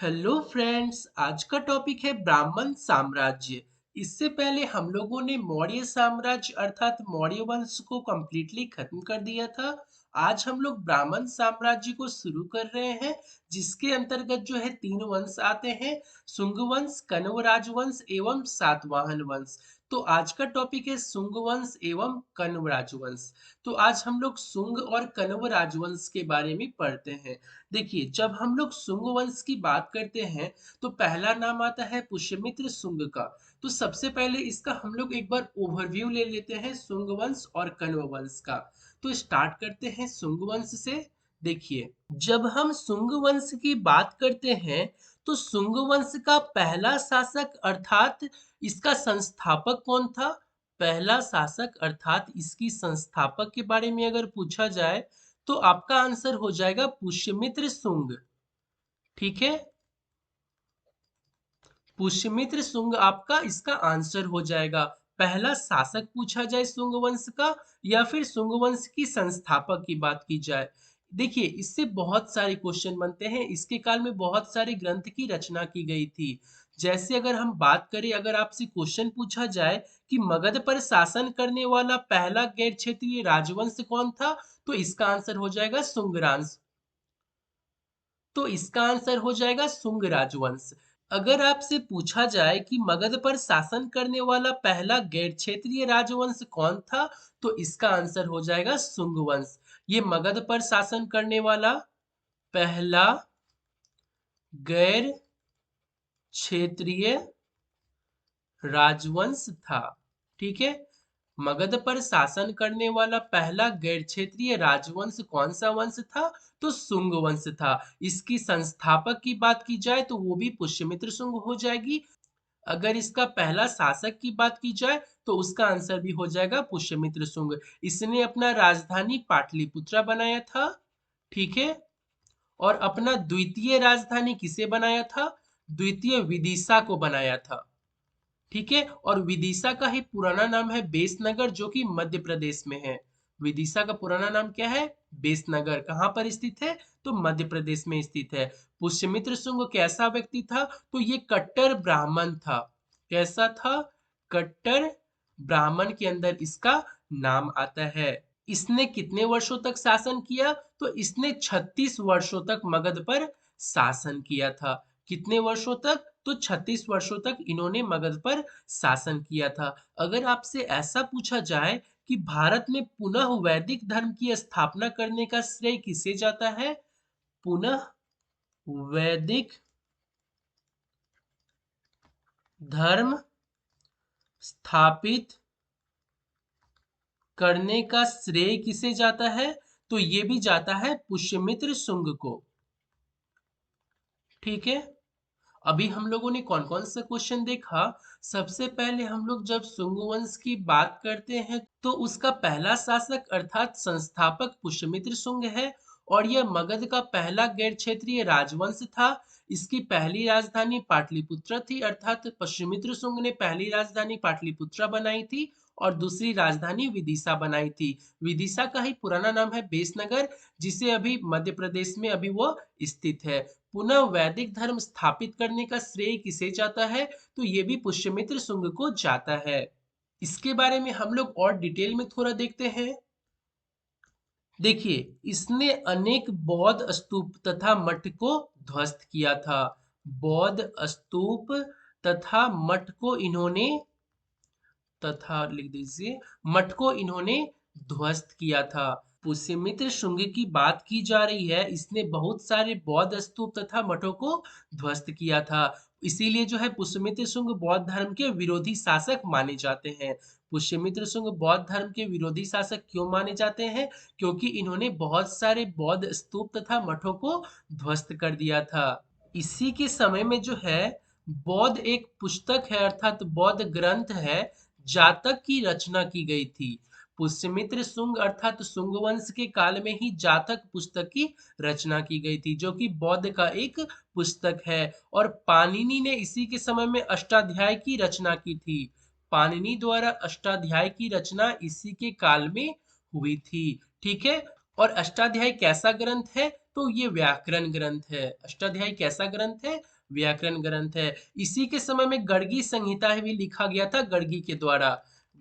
Hello friends, आज का topic है ब्राह्मण साम्राज्य। इससे पहले हम लोगों ने मौर्य साम्राज्य अर्थात मौर्य वंश को कम्प्लीटली खत्म कर दिया था। आज हम लोग ब्राह्मण साम्राज्य को शुरू कर रहे हैं, जिसके अंतर्गत जो है तीन वंश आते हैं: शुंग वंश, कण्व राजवंश एवं सातवाहन वंश। तो आज का टॉपिक है शुंग वंश एवं कण्व राजवंश। तो आज हम लोग शुंग और कण्व राजवंश के बारे में पढ़ते हैं। देखिए, जब हम लोग शुंग वंश की बात करते हैं तो पहला नाम आता है पुष्यमित्र शुंग का। तो सबसे पहले इसका हम लोग एक बार ओवरव्यू ले लेते हैं शुंग वंश और कण्व वंश का। तो स्टार्ट करते हैं शुंग वंश से। देखिए, जब हम शुंग वंश की बात करते हैं तो शुंग वंश का पहला शासक अर्थात इसका संस्थापक कौन था? पहला शासक अर्थात इसकी संस्थापक के बारे में अगर पूछा जाए तो आपका आंसर हो जाएगा पुष्यमित्र शुंग। ठीक है, पुष्यमित्र शुंग आपका इसका आंसर हो जाएगा। पहला शासक पूछा जाए शुंग वंश का या फिर शुंग वंश की संस्थापक की बात की जाए। देखिए, इससे बहुत सारे क्वेश्चन बनते हैं। इसके काल में बहुत सारे ग्रंथ की रचना की गई थी। जैसे अगर हम बात करें, अगर आपसे क्वेश्चन पूछा जाए कि मगध पर शासन करने वाला पहला गैर क्षेत्रीय राजवंश कौन था, तो इसका आंसर हो जाएगा शुंगरांश। तो इसका आंसर हो जाएगा शुंग राजवंश। अगर आपसे पूछा जाए कि मगध पर शासन करने वाला पहला गैर क्षेत्रीय राजवंश कौन था, तो इसका आंसर हो जाएगा शुंग वंश। ये मगध पर शासन करने वाला पहला गैर क्षेत्रीय राजवंश था। ठीक है, मगध पर शासन करने वाला पहला गैर क्षेत्रीय राजवंश कौन सा वंश था? तो शुंग वंश था। इसकी संस्थापक की बात की जाए तो वो भी पुष्यमित्र शुंग हो जाएगी। अगर इसका पहला शासक की बात की जाए तो उसका आंसर भी हो जाएगा पुष्यमित्र शुंग। इसने अपना राजधानी पाटलिपुत्रा बनाया था। ठीक है, और अपना द्वितीय राजधानी किसे बनाया था? द्वितीय विदिशा को बनाया था। ठीक है, और विदिशा का ही पुराना नाम है बेसनगर, जो कि मध्य प्रदेश में है। विदिशा का पुराना नाम क्या है? बेसनगर। कहाँ पर स्थित है? तो मध्य प्रदेश में स्थित है। पुष्यमित्र शुंग कैसा व्यक्ति था? तो ये कट्टर ब्राह्मण था। कैसा था? कट्टर ब्राह्मण के अंदर इसका नाम आता है। इसने कितने वर्षों तक शासन किया? तो इसने 36 वर्षों तक मगध पर शासन किया था। कितने वर्षों तक? तो 36 वर्षों तक इन्होंने मगध पर शासन किया था। अगर आपसे ऐसा पूछा जाए कि भारत में पुनः वैदिक धर्म की स्थापना करने का श्रेय किसे जाता है? पुनः वैदिक धर्म स्थापित करने का श्रेय किसे जाता है? तो ये भी जाता है पुष्यमित्र शुंग को। ठीक है, अभी हम लोगों ने कौन कौन सा क्वेश्चन देखा। सबसे पहले हम लोग जब शुंग वंश की बात करते हैं तो उसका पहला शासक अर्थात संस्थापक पुष्यमित्र शुंग है, और यह मगध का पहला गैर क्षेत्रीय राजवंश था। इसकी पहली राजधानी पाटलिपुत्र थी, अर्थात पुष्यमित्र शुंग ने पहली राजधानी पाटलिपुत्र बनाई थी और दूसरी राजधानी विदिशा बनाई थी। विदिशा का ही पुराना नाम है बेसनगर, जिसे अभी मध्य प्रदेश में अभी वो स्थित है। पुनः वैदिक धर्म स्थापित करने का श्रेय किसे जाता है? तो ये भी पुष्यमित्र शुंग को जाता है। इसके बारे में हम लोग और डिटेल में थोड़ा देखते हैं। देखिए, इसने अनेक बौद्ध स्तूप तथा मठ को ध्वस्त किया था। बौद्ध स्तूप तथा मठ को इन्होंने तथा लिख दीजिए, मठ को इन्होंने ध्वस्त किया था। पुष्यमित्र शुंग की बात की जा रही है। इसने बहुत सारे बौद्ध स्तूप तथा मठों को ध्वस्त किया था। इसीलिए जो है पुष्यमित्र शुंग बौद्ध धर्म के विरोधी शासक माने जाते हैं। पुष्यमित्र शुंग बौद्ध धर्म के विरोधी शासक क्यों माने जाते हैं? क्योंकि इन्होंने बहुत सारे बौद्ध स्तूप तथा मठों को ध्वस्त कर दिया था। इसी के समय में जो है बौद्ध एक पुस्तक है अर्थात बौद्ध ग्रंथ है, जातक की रचना की गई थी। पुष्यमित्र शुंग अर्थात शुंग वंश के काल में ही जातक पुस्तक की रचना की गई थी, जो कि बौद्ध का एक पुस्तक है। और पाणिनि ने इसी के समय में अष्टाध्याय की रचना की थी। पाणिनि द्वारा अष्टाध्याय की रचना इसी के काल में हुई थी। ठीक है, और अष्टाध्याय कैसा ग्रंथ है? तो ये व्याकरण ग्रंथ है। अष्टाध्यायी कैसा ग्रंथ है? व्याकरण ग्रंथ है। इसी के समय में गर्गी संहिता भी लिखा गया था गर्गी के द्वारा।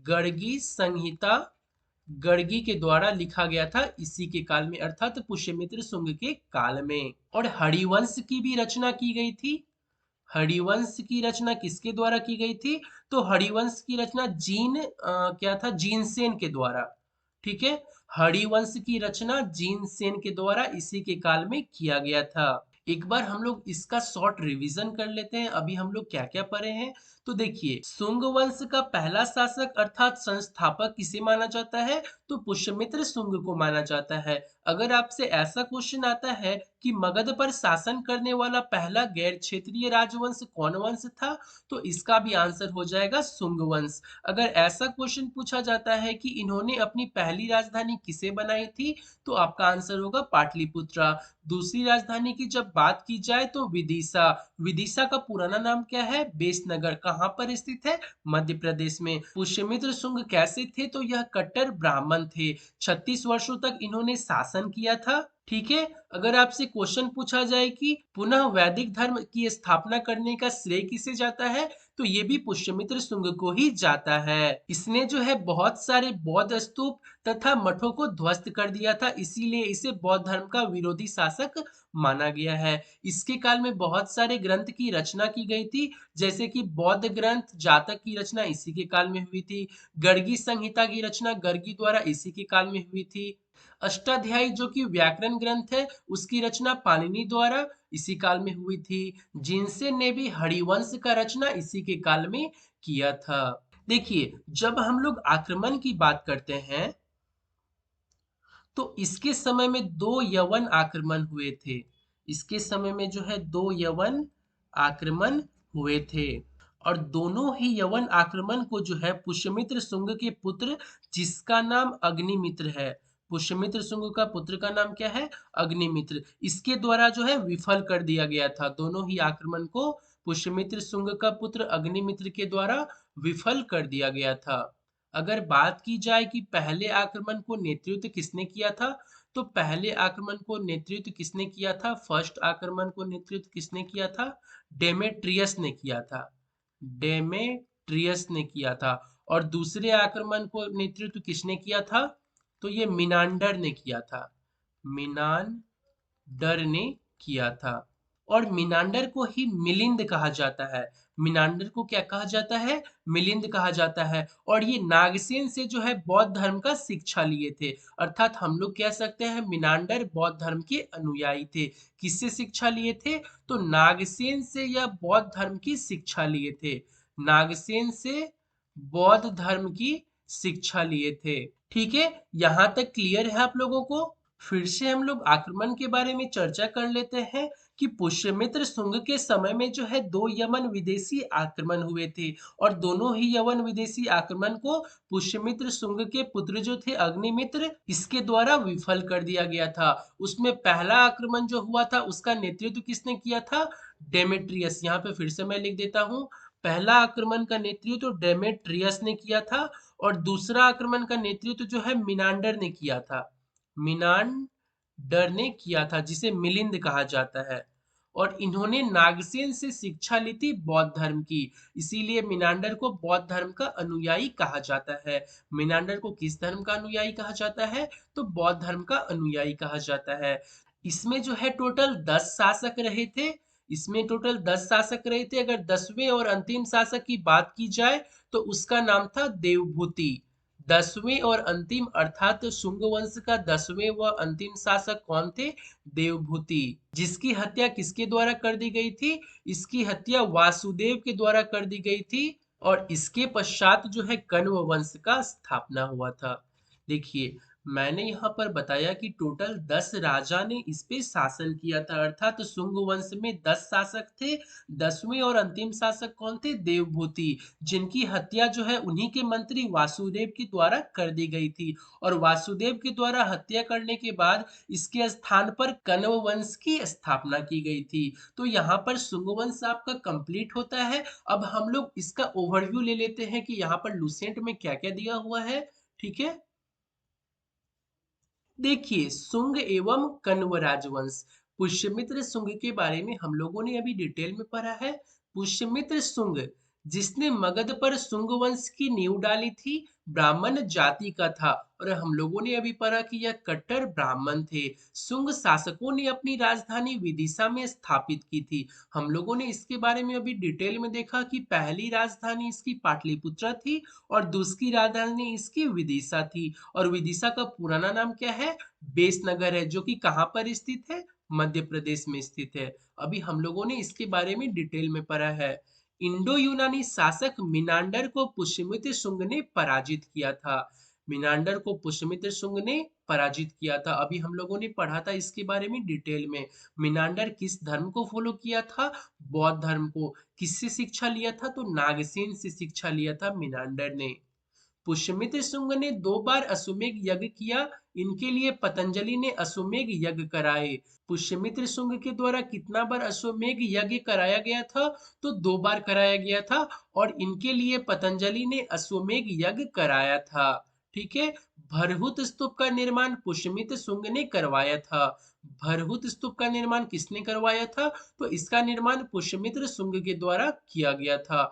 गर्गी संहिता गर्गी के द्वारा लिखा गया था इसी के काल में, अर्थात पुष्यमित्र शुंग के काल में। और हरिवंश की भी रचना की गई थी। हरिवंश की रचना किसके द्वारा की गई थी? तो हरिवंश की रचना क्या था, जीनसेन के द्वारा। ठीक है, हरिवंश की रचना जीनसेन के द्वारा इसी के काल में किया गया था। एक बार हम लोग इसका शॉर्ट रिवीजन कर लेते हैं, अभी हम लोग क्या क्या पढ़े हैं। तो देखिए, शुंग वंश का पहला शासक अर्थात संस्थापक किसे माना जाता है? तो पुष्यमित्र शुंग को माना जाता है। अगर आपसे ऐसा क्वेश्चन आता है कि मगध पर शासन करने वाला पहला गैर क्षेत्रीय राजवंश कौन वंश था, तो इसका भी आंसर हो जाएगा शुंग वंश। अगर ऐसा क्वेश्चन पूछा जाता है कि इन्होंने अपनी पहली राजधानी किसे बनाई थी, तो आपका आंसर होगा पाटलिपुत्रा। दूसरी राजधानी की जब बात की जाए तो विदिशा। विदिशा का पुराना नाम क्या है? बेसनगर। कहाँ पर स्थित है? मध्य प्रदेश में। पुष्यमित्र शुंग कैसे थे? तो यह कट्टर ब्राह्मण थे। 36 वर्षों तक इन्होंने शासन किया था। ठीक है, अगर आपसे क्वेश्चन पूछा जाए कि पुनः वैदिक धर्म की स्थापना करने का श्रेय किसे जाता है, तो ये भी पुष्यमित्र शुंग को ही जाता है। इसने जो है बहुत सारे बौद्ध स्तूप तथा मठों को ध्वस्त कर दिया था, इसीलिए इसे बौद्ध धर्म का विरोधी शासक माना गया है। इसके काल में बहुत सारे ग्रंथ की रचना की गई थी, जैसे कि बौद्ध ग्रंथ जातक की रचना इसी के काल में हुई थी। गर्गी संहिता की रचना गर्गी द्वारा इसी के काल में हुई थी। अष्टाध्यायी जो कि व्याकरण ग्रंथ है, उसकी रचना पाणिनि द्वारा इसी काल में हुई थी। जिनसेन ने भी हरिवंश का रचना इसी के काल में किया था। देखिए, जब हम लोग आक्रमण की बात करते हैं तो इसके समय में दो यवन आक्रमण हुए थे। इसके समय में जो है दो यवन आक्रमण हुए थे, और दोनों ही यवन आक्रमण को जो है पुष्यमित्र शुंग के पुत्र, जिसका नाम अग्निमित्र है, पुष्यमित्र शुंग का पुत्र का नाम क्या है? अग्निमित्र, इसके द्वारा जो है विफल कर दिया गया था। दोनों ही आक्रमण को पुष्यमित्र शुंग का पुत्र अग्निमित्र के द्वारा विफल कर दिया गया था। अगर बात की जाए कि पहले आक्रमण को नेतृत्व किसने किया था, तो पहले आक्रमण को नेतृत्व किसने किया था? फर्स्ट आक्रमण को नेतृत्व किसने किया था? डेमेट्रियस ने किया था। डेमेट्रियस ने किया था। और दूसरे आक्रमण को नेतृत्व किसने किया था? तो ये मिनांडर ने किया था। मिनांडर ने किया था। और मिनांडर को ही मिलिंद कहा जाता है। मिनांडर को क्या कहा जाता है? मिलिंद कहा जाता है। और ये नागसेन से जो है बौद्ध धर्म का शिक्षा लिए थे, अर्थात हम लोग कह सकते हैं मिनांडर बौद्ध धर्म के अनुयायी थे। किससे शिक्षा लिए थे? तो नागसेन से यह बौद्ध धर्म की शिक्षा लिए थे। नागसेन से बौद्ध धर्म की शिक्षा लिए थे। ठीक है, यहां तक क्लियर है आप लोगों को? फिर से हम लोग आक्रमण के बारे में चर्चा कर लेते हैं कि पुष्यमित्र शुंग के समय में जो है दो यमन विदेशी आक्रमण हुए थे, और दोनों ही यवन विदेशी आक्रमण को पुष्यमित्र शुंग के पुत्र जो थे अग्निमित्र, इसके द्वारा विफल कर दिया गया था। उसमें पहला आक्रमण जो हुआ था उसका नेतृत्व किसने किया था? डेमेट्रियस। यहाँ पे फिर से मैं लिख देता हूँ, पहला आक्रमण का नेतृत्व डेमेट्रियस ने किया था, और दूसरा आक्रमण का नेतृत्व जो है मिनांडर ने किया था। मिनांडर ने किया था, जिसे मिलिंद कहा जाता है। और इन्होंने नागसेन से शिक्षा ली थी बौद्ध धर्म की, इसीलिए मिनांडर को बौद्ध धर्म का अनुयायी कहा जाता है। मिनांडर को किस धर्म का अनुयायी कहा जाता है? तो बौद्ध धर्म का अनुयायी कहा जाता है। इसमें जो है टोटल 10 शासक रहे थे। इसमें टोटल 10 शासक रहे थे। अगर 10वें और अंतिम शासक की बात की जाए तो उसका नाम था देवभूति। 10वें और अंतिम अर्थात शुंग वंश का 10वें व अंतिम शासक कौन थे? देवभूति। जिसकी हत्या किसके द्वारा कर दी गई थी? इसकी हत्या वासुदेव के द्वारा कर दी गई थी। और इसके पश्चात जो है कण्व वंश का स्थापना हुआ था। देखिए, मैंने यहाँ पर बताया कि टोटल 10 राजा ने इस पे शासन किया था, अर्थात शुंग वंश में 10 शासक थे। 10वें और अंतिम शासक कौन थे? देवभूति, जिनकी हत्या जो है उन्हीं के मंत्री वासुदेव के द्वारा कर दी गई थी। और वासुदेव के द्वारा हत्या करने के बाद इसके स्थान पर कण्व वंश की स्थापना की गई थी। तो यहाँ पर शुंग वंश आपका कंप्लीट होता है। अब हम लोग इसका ओवरव्यू ले लेते हैं कि यहाँ पर लुसेंट में क्या क्या दिया हुआ है। ठीक है, देखिए, शुंग एवं कण्व राजवंश। पुष्यमित्र शुंग के बारे में हम लोगों ने अभी डिटेल में पढ़ा है। पुष्यमित्र शुंग, जिसने मगध पर शुंग वंश की नींव डाली थी, ब्राह्मण जाति का था। और हम लोगों ने अभी पढ़ा कि यह कट्टर ब्राह्मण थे। शुंग शासकों ने अपनी राजधानी विदिशा में स्थापित की थी। हम लोगों ने इसके बारे में अभी डिटेल में देखा कि पहली राजधानी इसकी पाटलिपुत्र थी और दूसरी राजधानी इसकी विदिशा थी। और विदिशा का पुराना नाम क्या है? बेसनगर है, जो कि कहाँ पर स्थित है? मध्य प्रदेश में स्थित है। अभी हम लोगों ने इसके बारे में डिटेल में पढ़ा है। इंडो यूनानी शासक मिनांडर को पुष्यमित्र शुंग ने पराजित किया था। मिनांडर को पुष्यमित्र शुंग ने पराजित किया था। अभी हम लोगों ने पढ़ा था इसके बारे में डिटेल में। मिनांडर किस धर्म को फॉलो किया था? बौद्ध धर्म को। किससे शिक्षा लिया था? तो नागसेन से शिक्षा लिया था मिनांडर ने। पुष्यमित्र शुंग ने 2 बार अश्वमेध यज्ञ किया। इनके लिए पतंजलि ने अश्वमेध यज्ञ कराए। पुष्यमित्र शुंग के द्वारा कितना बार अश्वमेध यज्ञ कराया गया था? तो 2 बार कराया गया था। और इनके लिए पतंजलि ने अश्वमेध यज्ञ कराया था। ठीक है। भरहुत स्तूप का निर्माण पुष्यमित्र शुंग ने करवाया था। भरहुत स्तूप का निर्माण किसने करवाया था? तो इसका निर्माण पुष्यमित्र शुंग के द्वारा किया गया था।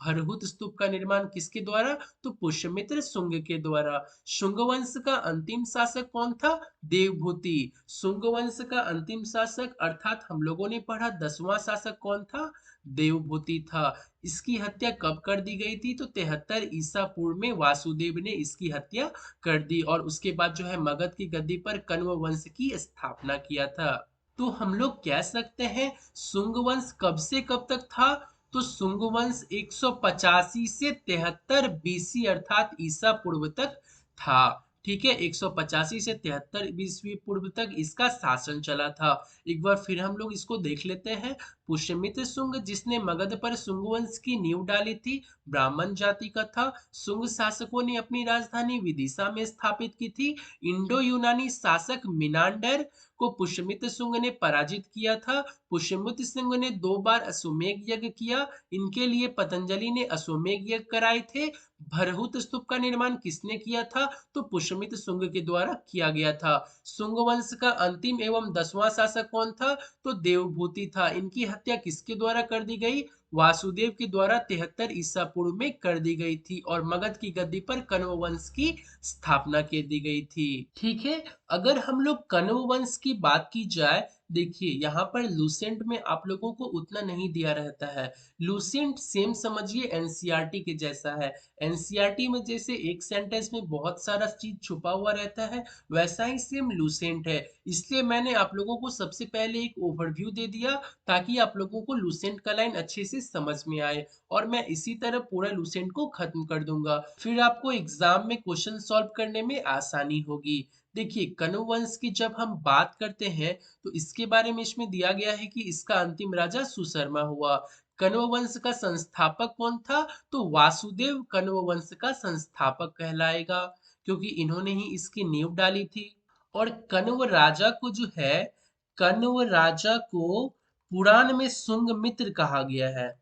भरहुत स्तूप का निर्माण किसके द्वारा? तो पुष्यमित्र शुंग के द्वारा। शुंग वंश का अंतिम शासक कौन था? देवभूति। शुंग वंश का अंतिम शासक अर्थात हम लोगों ने पढ़ा 10वां शासक कौन था? देवभूति था। इसकी हत्या कब कर दी गई थी? तो 73 ईसा पूर्व में वासुदेव ने इसकी हत्या कर दी। और उसके बाद जो है मगध की गद्दी पर कण्व वंश की स्थापना किया था। तो हम लोग कह सकते हैं शुंग वंश कब से कब तक था? तो शुंग वंश 185 से 73 बीसी अर्थात ईसा पूर्व तक था। ठीक है, 185 से 73 ईस्वी पूर्व तक इसका शासन चला था। एक बार फिर हम लोग इसको देख लेते हैं। पुष्यमित्र शुंग, जिसने मगध पर शुंग वंश की नींव डाली थी, ब्राह्मण जाति का था। शुंग शासकों ने अपनी राजधानी विदिशा में स्थापित की थी। इंडो यूनानी शासक मिनांडर को पुष्यमित्र शुंग ने पराजित किया था। पुष्यमित्र शुंग ने 2 बार अश्वमेध यज्ञ किया। इनके लिए पतंजलि ने अश्वमेध यज्ञ कराए थे। भरहुत स्तूप का निर्माण किसने किया था? तो पुष्यमित्र शुंग के द्वारा किया गया था। शुंग वंश का अंतिम एवं 10वां शासक कौन था? तो देवभूति था। इनकी हत्या किसके द्वारा कर दी गई? वासुदेव के द्वारा 73 ईसा पूर्व में कर दी गई थी। और मगध की गद्दी पर कण्व वंश की स्थापना कर दी गई थी। ठीक है। अगर हम लोग कण्व वंश की बात की जाए, देखिए यहाँ पर लूसेंट में आप लोगों को उतना नहीं दिया रहता है। लूसेंट सेम समझिए एनसीईआरटी के जैसा है। एनसीईआरटी में जैसे एक सेंटेंस में बहुत सारा चीज छुपा हुआ रहता है, वैसा ही सेम लूसेंट है। इसलिए मैंने आप लोगों को सबसे पहले एक ओवरव्यू दे दिया, ताकि आप लोगों को लूसेंट का लाइन अच्छे से समझ में आए। और मैं इसी तरह पूरा लूसेंट को खत्म कर दूंगा, फिर आपको एग्जाम में क्वेश्चन सॉल्व करने में आसानी होगी। देखिए, कण्व वंश की जब हम बात करते हैं, तो इसके बारे में इसमें दिया गया है कि इसका अंतिम राजा सुशर्मा हुआ। कण्व वंश का संस्थापक कौन था? तो वासुदेव कण्व वंश का संस्थापक कहलाएगा, क्योंकि इन्होंने ही इसकी नींव डाली थी। और कण्व राजा को जो है, कण्व राजा को पुराण में शुंग मित्र कहा गया है।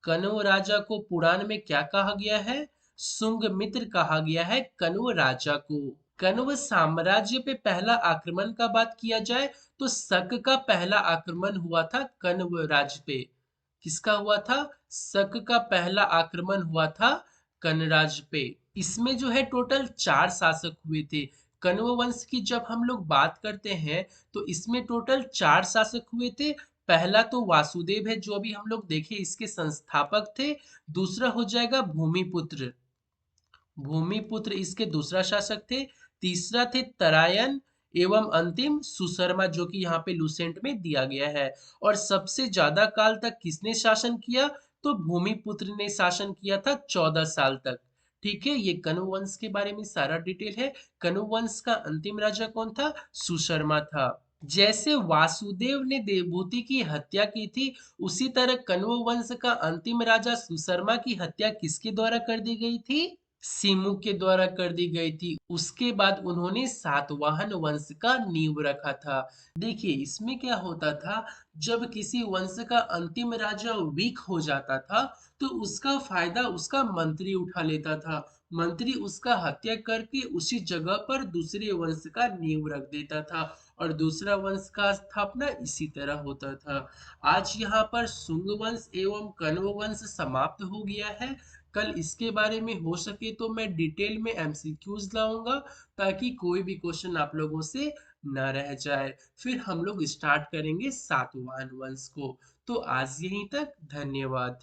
कण्व राजा को पुराण में क्या कहा गया है? शुंग मित्र कहा गया है कण्व राजा को। कण्व साम्राज्य पे पहला आक्रमण का बात किया जाए, तो शक का पहला आक्रमण हुआ था कण्व राज्य पे। किसका हुआ था? शक का पहला आक्रमण हुआ था कनराज पे। इसमें जो है टोटल 4 शासक हुए थे। कण्व वंश की जब हम लोग बात करते हैं, तो इसमें टोटल 4 शासक हुए थे। पहला तो वासुदेव है, जो अभी हम लोग देखे इसके संस्थापक थे। दूसरा हो जाएगा भूमिपुत्र। भूमिपुत्र इसके दूसरा शासक थे। तीसरा थे तरायन। एवं अंतिम सुशर्मा, जो कि यहाँ पे लूसेंट में दिया गया है। और सबसे ज्यादा काल तक किसने शासन किया? तो भूमिपुत्र ने शासन किया था 14 साल तक। ठीक है, ये कण्व वंश के बारे में सारा डिटेल है। कण्व वंश का अंतिम राजा कौन था? सुशर्मा था। जैसे वासुदेव ने देवभूति की हत्या की थी, उसी तरह कण्व वंश का अंतिम राजा सुशर्मा की हत्या किसके द्वारा कर दी गई थी? सीमू के द्वारा कर दी गई थी। उसके बाद उन्होंने सातवाहन वंश का नींव रखा था। देखिए इसमें क्या होता था, जब किसी वंश का अंतिम राजा वीक हो जाता था तो उसका फायदा उसका मंत्री उठा लेता था। मंत्री उसका हत्या करके उसी जगह पर दूसरे वंश का नींव रख देता था और दूसरा वंश का स्थापना इसी तरह होता था। आज यहाँ पर शुंग वंश एवं कण्व वंश समाप्त हो गया है। कल इसके बारे में हो सके तो मैं डिटेल में एमसीक्यूज लाऊंगा, ताकि कोई भी क्वेश्चन आप लोगों से न रह जाए। फिर हम लोग स्टार्ट करेंगे सातवाहन वंश को। तो आज यहीं तक, धन्यवाद।